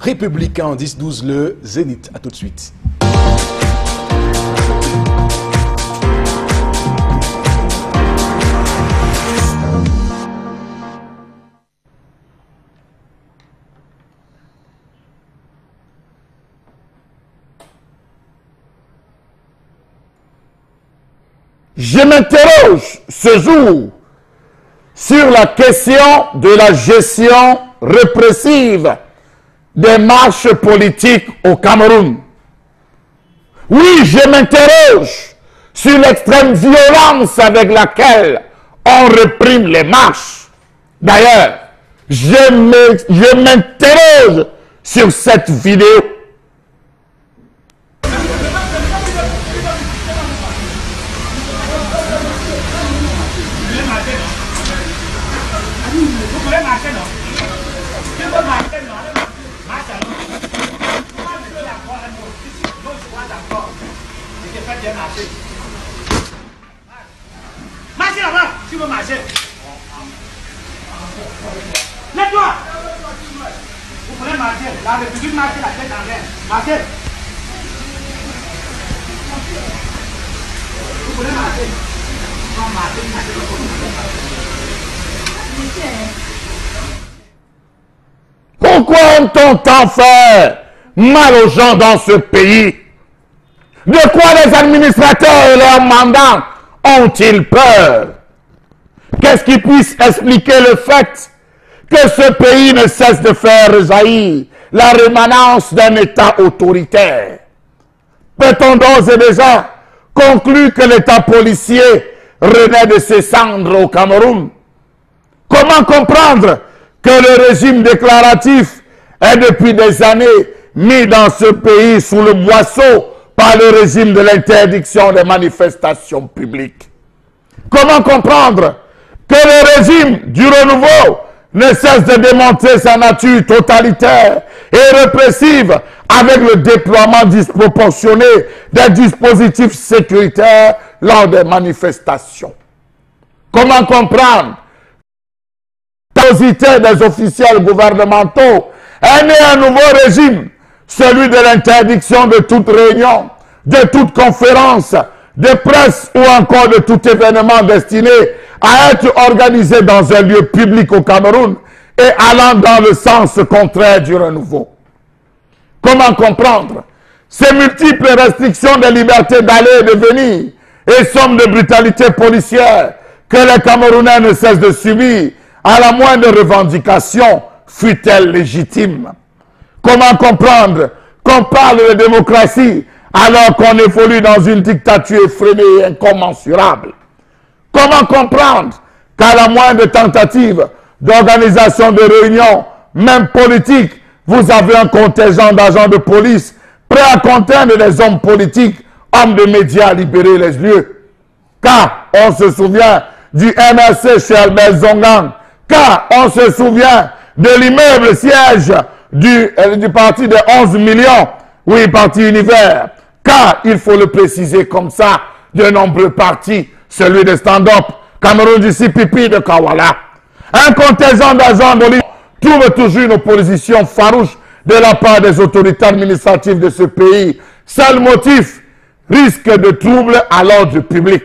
Républicain 10-12, le Zénith. À tout de suite. Je m'interroge ce jour sur la question de la gestion répressive des marches politiques au Cameroun. Oui, je m'interroge sur l'extrême violence avec laquelle on réprime les marches. D'ailleurs, je m'interroge sur cette vidéo. Marchez là-bas, tu veux marcher. Lève-toi. Vous pouvez marcher. La République marche la tête en l'air. Marchez. Vous pouvez marcher. Non, marchez. Pourquoi ont-on tant fait mal aux gens dans ce pays? De quoi les administrateurs et leurs mandats ont-ils peur? Qu'est-ce qui puisse expliquer le fait que ce pays ne cesse de faire rejaillir la rémanence d'un État autoritaire? Peut-on d'ores et déjà conclure que l'État policier renaît de ses cendres au Cameroun? Comment comprendre que le régime déclaratif est depuis des années mis dans ce pays sous le boisseau par le régime de l'interdiction des manifestations publiques? Comment comprendre que le régime du renouveau ne cesse de démontrer sa nature totalitaire et répressive avec le déploiement disproportionné des dispositifs sécuritaires lors des manifestations? Comment comprendre la curiosité des officiels gouvernementaux est né un nouveau régime, celui de l'interdiction de toute réunion, de toute conférence, de presse ou encore de tout événement destiné à être organisé dans un lieu public au Cameroun et allant dans le sens contraire du renouveau? Comment comprendre ces multiples restrictions des libertés d'aller et de venir et somme de brutalité policière que les Camerounais ne cessent de subir à la moindre revendication, fût-elle légitime? Comment comprendre qu'on parle de démocratie alors qu'on évolue dans une dictature effrénée et incommensurable? Comment comprendre qu'à la moindre tentative d'organisation de réunions, même politiques, vous avez un contingent d'agents de police prêts à contraindre les hommes politiques, hommes de médias à libérer les lieux? Car on se souvient du MRC chez Albert Zongang, car on se souvient de l'immeuble siège du parti des 11 millions, oui, parti Univers, car il faut le préciser comme ça, de nombreux partis, celui de Stand-Up, Cameroun du CPP de Kawala. Un contingent d'agents de police trouve toujours une opposition farouche de la part des autorités administratives de ce pays. Seul motif, risque de trouble à l'ordre public.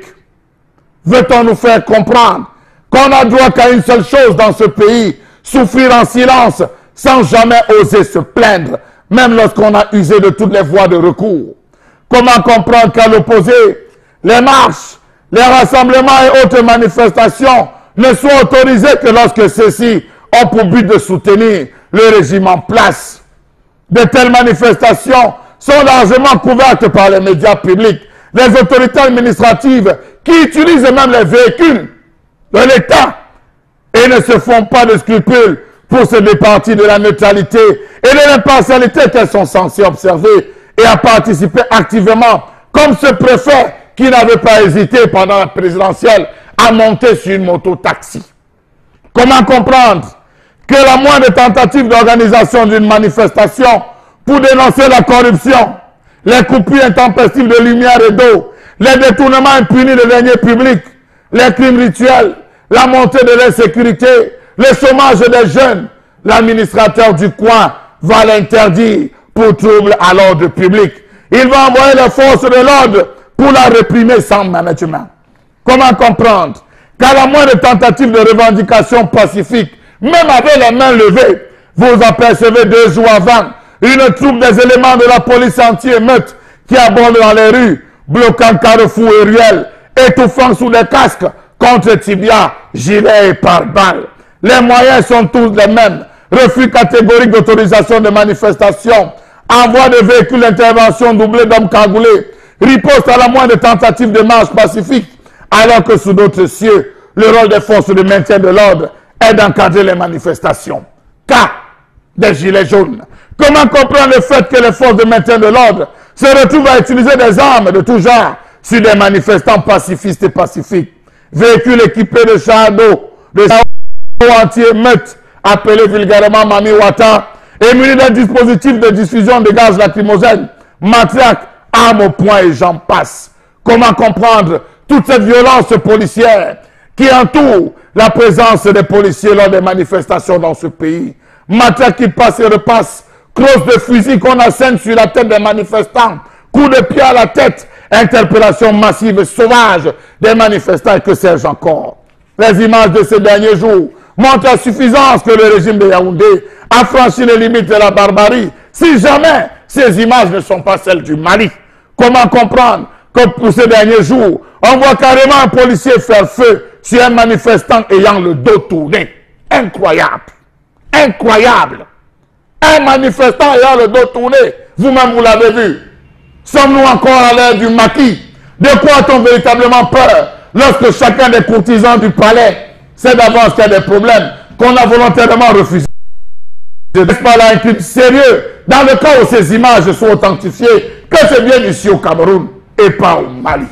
Veut-on nous faire comprendre qu'on n'a droit qu'à une seule chose dans ce pays, souffrir en silence, sans jamais oser se plaindre, même lorsqu'on a usé de toutes les voies de recours? Comment comprendre qu'à l'opposé, les marches, les rassemblements et autres manifestations ne sont autorisés que lorsque ceux-ci ont pour but de soutenir le régime en place? De telles manifestations sont largement couvertes par les médias publics, les autorités administratives qui utilisent même les véhicules de l'État et ne se font pas de scrupules pour se départir de la neutralité et de l'impartialité qu'elles sont censées observer et à participer activement, comme ce préfet qui n'avait pas hésité pendant la présidentielle à monter sur une moto-taxi. Comment comprendre que la moindre tentative d'organisation d'une manifestation pour dénoncer la corruption, les coupures intempestives de lumière et d'eau, les détournements impunis de deniers publics, les crimes rituels, la montée de l'insécurité, le chômage des jeunes, l'administrateur du coin va l'interdire pour trouble à l'ordre public. Il va envoyer les forces de l'ordre pour la réprimer sans management. Comment comprendre qu'à la moindre tentative de revendication pacifique, même avec les mains levées, vous apercevez 2 jours avant une troupe des éléments de la police anti-émeute qui abondent dans les rues, bloquant carrefours et ruelles, étouffant sous des casques contre tibia, gilets et pare-balles. Les moyens sont tous les mêmes. Refus catégorique d'autorisation de manifestation, envoi de véhicules d'intervention doublés d'hommes cagoulés, riposte à la moindre tentative de marche pacifique, alors que sous d'autres cieux, le rôle des forces de maintien de l'ordre est d'encadrer les manifestations. Cas des gilets jaunes. Comment comprendre le fait que les forces de maintien de l'ordre se retrouvent à utiliser des armes de tout genre sur des manifestants pacifistes et pacifiques? Véhicules équipés de chars d'eau, de chars anti-émeute, appelés vulgairement Mami Wata, et munis d'un dispositif de diffusion de gaz lacrymogène, matraques, armes au poing et j'en passe. Comment comprendre toute cette violence policière qui entoure la présence des policiers lors des manifestations dans ce pays? Matraques qui passent et repassent, crosses de fusil qu'on assène sur la tête des manifestants, coups de pied à la tête, interpellations massives et sauvages des manifestants et que sais-je encore. Les images de ces derniers jours montrent à suffisance que le régime de Yaoundé a franchi les limites de la barbarie, si jamais ces images ne sont pas celles du Mali. Comment comprendre que pour ces derniers jours, on voit carrément un policier faire feu sur un manifestant ayant le dos tourné? Incroyable! Incroyable! Un manifestant ayant le dos tourné, vous-même vous l'avez vu. Sommes-nous encore à l'ère du maquis? De quoi a-t-on véritablement peur lorsque chacun des courtisans du palais sait d'avance qu'il y a des problèmes qu'on a volontairement refusés? N'est-ce pas là un crime sérieux dans le cas où ces images sont authentifiées, que c'est bien ici au Cameroun et pas au Mali?